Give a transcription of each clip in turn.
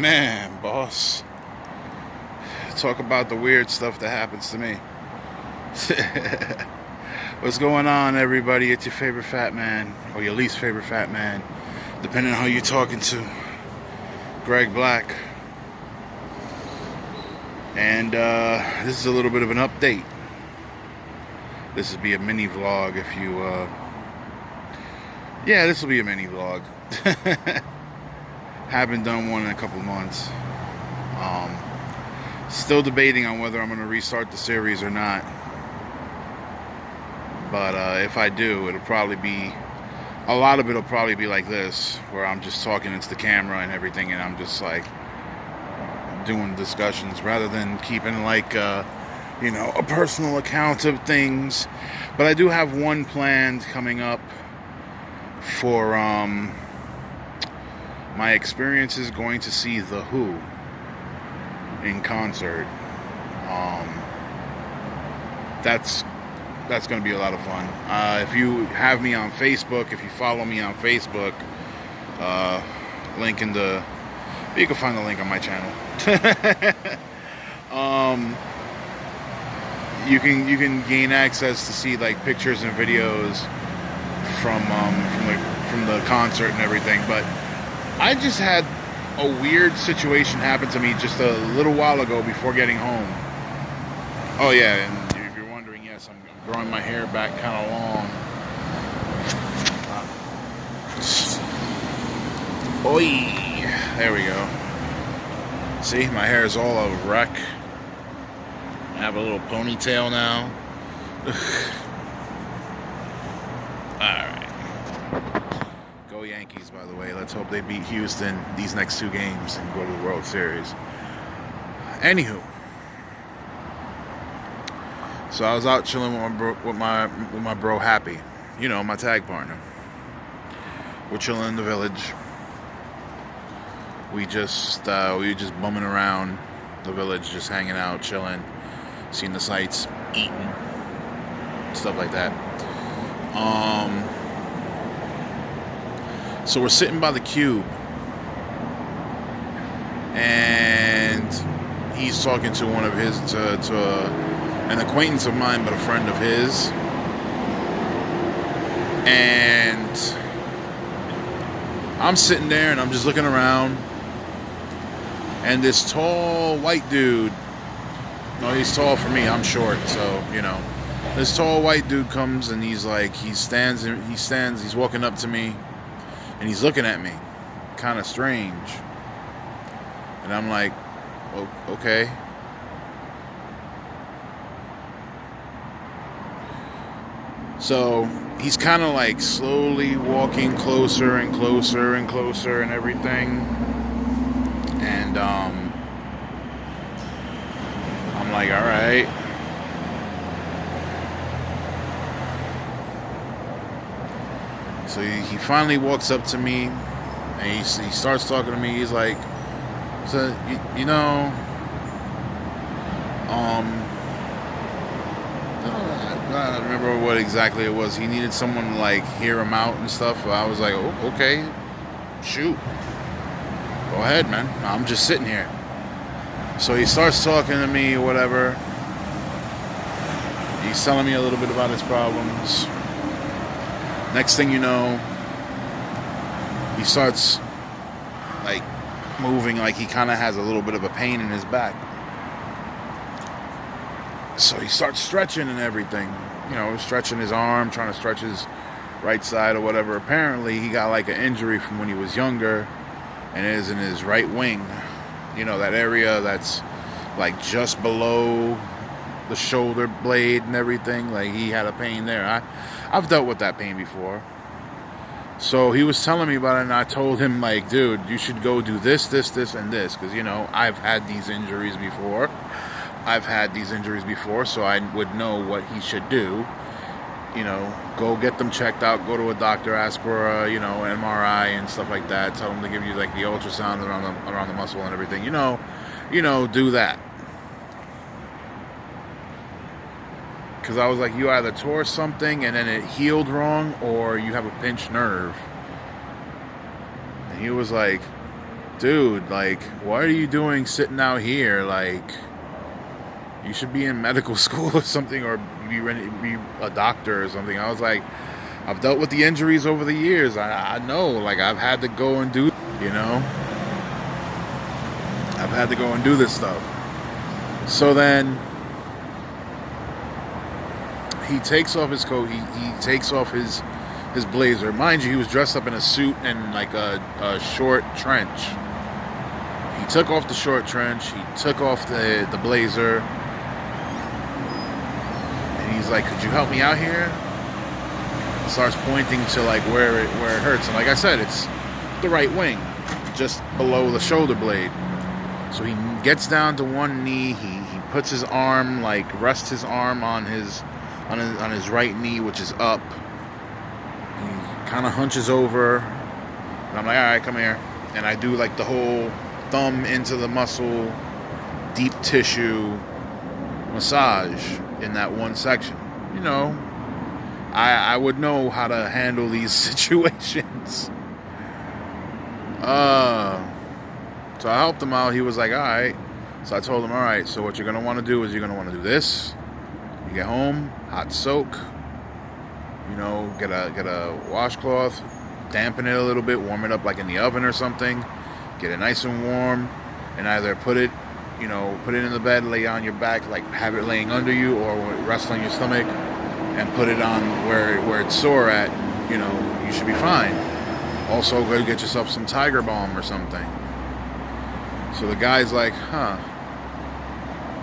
Man, boss. Talk about the weird stuff that happens to me. What's going on, everybody? It's your favorite fat man, or your least favorite fat man, depending on who you're talking to. Greg Black. And this is a little bit of an update. This will be a mini vlog if you... Yeah, this will be a mini vlog. Haven't done one in a couple months. Still debating on whether I'm going to restart the series or not. But if I do, it'll probably be... A lot of it will probably be like this, where I'm just talking into the camera and everything, and I'm just like doing discussions rather than keeping like a personal account of things. But I do have one planned coming up for my experiences going to see The Who in concert. That's going to be a lot of fun. If you have me on Facebook, if you follow me on Facebook, link in the... You can find the link on my channel. You can gain access to see like pictures and videos from the concert and everything. But I just had a weird situation happen to me just a little while ago before getting home. Oh yeah, and if you're wondering, yes, I'm growing my hair back kind of long. Oi. There we go. See, my hair is all a wreck. I have a little ponytail now. Alright. Go Yankees, by the way. Let's hope they beat Houston these next two games and go to the World Series. Anywho. So I was out chilling with my bro Happy. You know, my tag partner. We're chilling in the village. We were just bumming around the village, just hanging out, chilling, seeing the sights, eating, stuff like that. So we're sitting by the cube, and he's talking to one of his, an acquaintance of mine, but a friend of his, and I'm sitting there and I'm just looking around. And this tall white dude, no, he's tall for me, I'm short, so, you know. This tall white dude comes and he's walking up to me, and he's looking at me, kind of strange. And I'm like, oh, okay. So, he's kind of like slowly walking closer and closer and closer and everything. And I'm like, all right. So he finally walks up to me, and he starts talking to me. He's like, so you know, I don't remember what exactly it was. He needed someone to like hear him out and stuff. I was like, oh, okay, shoot. Go ahead, man. I'm just sitting here. So he starts talking to me or whatever. He's telling me a little bit about his problems. Next thing you know, he starts like moving like he kind of has a little bit of a pain in his back. So he starts stretching and everything. You know, stretching his arm, trying to stretch his right side or whatever. Apparently, he got like an injury from when he was younger. And it is in his right wing, you know, that area that's like just below the shoulder blade and everything. Like he had a pain there. I've dealt with that pain before. So he was telling me about it, and I told him like, dude, you should go do this, this, this, and this, because you know I've had these injuries before. So I would know what he should do. You know, go get them checked out, go to a doctor, ask for a, an MRI and stuff like that. Tell them to give you like the ultrasound around the muscle and everything. You know, do that. Because I was like, you either tore something and then it healed wrong, or you have a pinched nerve. And he was like, dude, like, what are you doing sitting out here? Like, you should be in medical school or something, or be a doctor or something. I was like, I've dealt with the injuries over the years. I know, like, I've had to go and do, you know, I've had to go and do this stuff. So then he takes off his coat. He takes off his blazer. Mind you, he was dressed up in a suit and like a short trench. He took off the short trench. He took off the blazer. And he's like, could you help me out here? Starts pointing to like where it hurts. And like I said, it's the right wing, just below the shoulder blade. So he gets down to one knee. He puts his arm, like rests his arm on his right knee, which is up. He kind of hunches over. And I'm like, all right, come here. And I do like the whole thumb into the muscle, deep tissue massage in that one section. You know, I would know how to handle these situations. So I helped him out. He was like, all right. So I told him, all right, so what you're going to want to do is you're going to want to do this. You get home, hot soak, you know, get a washcloth, dampen it a little bit, warm it up like in the oven or something, get it nice and warm, and either put it in the bed, lay on your back, like have it laying under you, or rest on your stomach and put it on where it's sore at, you know, you should be fine. Also, go get yourself some Tiger Balm or something. So the guy's like, huh.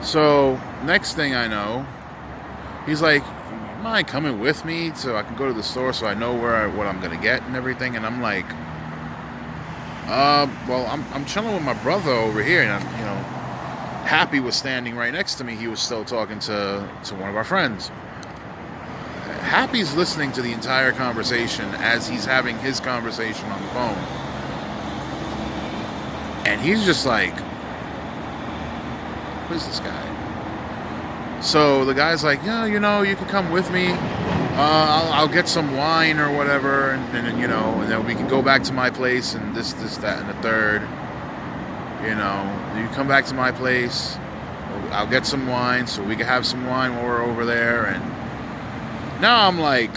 So next thing I know, he's like, you mind coming with me so I can go to the store so I know what I'm gonna get and everything? And I'm like, well, I'm chilling with my brother over here, and you know, Happy was standing right next to me. He was still talking to one of our friends. Happy's listening to the entire conversation as he's having his conversation on the phone. And he's just like, who's this guy? So the guy's like, yeah, you know, you can come with me. I'll get some wine or whatever, and then we can go back to my place and this, that, and the third. You know, you come back to my place. I'll get some wine so we can have some wine while we're over there. And now I'm like,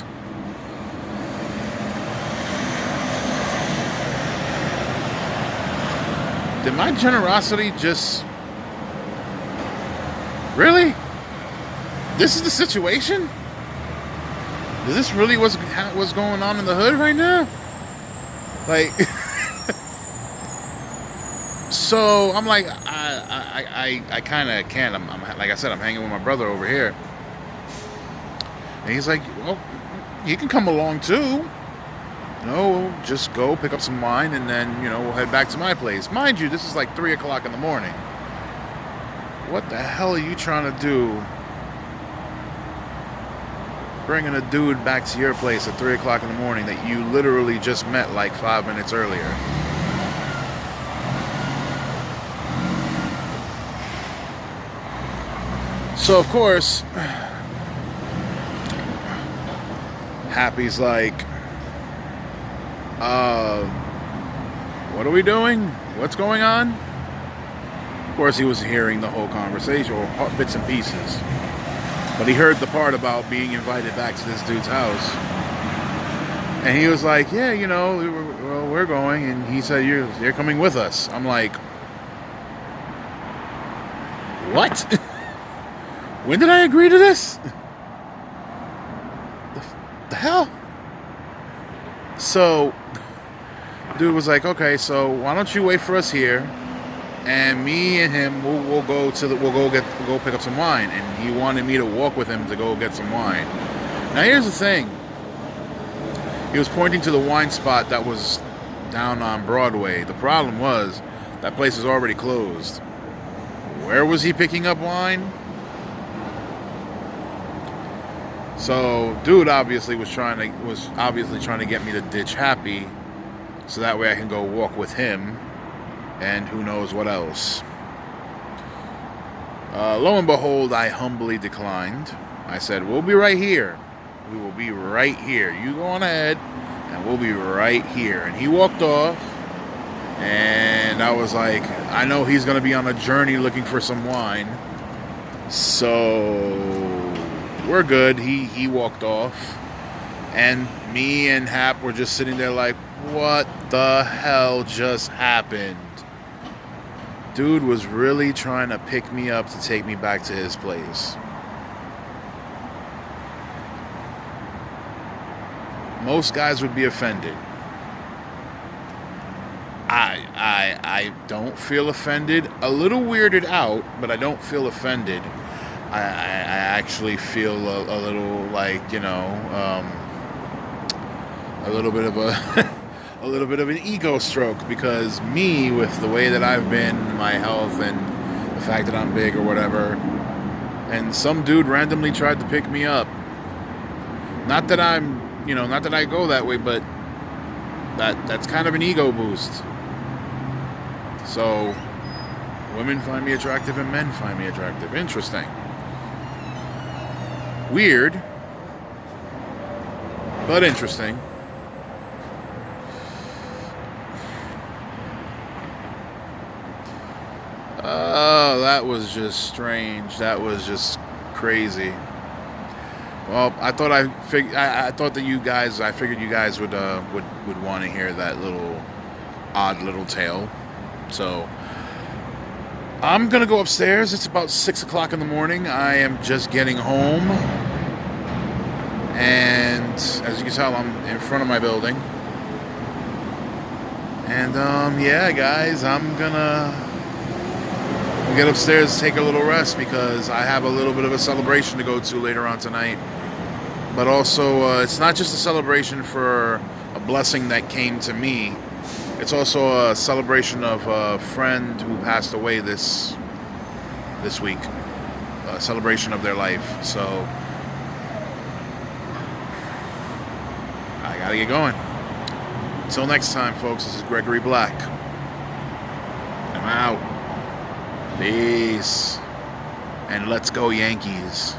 did my generosity just... Really? This is the situation? Is this really what's going on in the hood right now? Like, so I'm like, I kind of can't. I'm like I said, I'm hanging with my brother over here, and he's like, well, you can come along too. You know, just go pick up some wine, and then, you know, we'll head back to my place. Mind you, this is like 3 o'clock in the morning. What the hell are you trying to do? Bringing a dude back to your place at 3 o'clock in the morning that you literally just met like 5 minutes earlier. So, of course, Happy's like, what are we doing? What's going on? Of course, he was hearing the whole conversation, or bits and pieces. But he heard the part about being invited back to this dude's house. And he was like, yeah, you know, we're going. And he said, you're coming with us. I'm like, what? When did I agree to this? The hell? So, dude was like, okay, so why don't you wait for us here, and me and him, we'll go pick up some wine. And he wanted me to walk with him to go get some wine. Now here's the thing. He was pointing to the wine spot that was down on Broadway. The problem was that place is already closed. Where was he picking up wine? So, dude obviously was trying to get me to ditch Happy, so that way I can go walk with him, and who knows what else. Lo and behold, I humbly declined. I said, we'll be right here. We will be right here. You go on ahead, and we'll be right here. And he walked off, and And I was like, I know he's going to be on a journey looking for some wine. So we're good. He walked off. And me and Hap were just sitting there like, what the hell just happened? Dude was really trying to pick me up to take me back to his place. Most guys would be offended. I don't feel offended. A little weirded out, but I don't feel offended. I actually feel a little like, a little bit of a little bit of an ego stroke, because me, with the way that I've been, my health, and the fact that I'm big or whatever, and some dude randomly tried to pick me up. Not that not that I go that way, but that's kind of an ego boost. So women find me attractive and men find me attractive. Interesting. Weird, but interesting. Oh, that was just strange. That was just crazy. Well, I figured you guys would want to hear that odd little tale. So I'm gonna go upstairs. It's about 6 o'clock in the morning. I am just getting home, and as you can tell, I'm in front of my building. And yeah, guys, I'm gonna get upstairs, take a little rest, because I have a little bit of a celebration to go to later on tonight. But also, it's not just a celebration for a blessing that came to me. It's also a celebration of a friend who passed away this week. A celebration of their life. So I gotta get going. Until next time, folks, this is Gregory Black. I'm out. Peace. And let's go Yankees.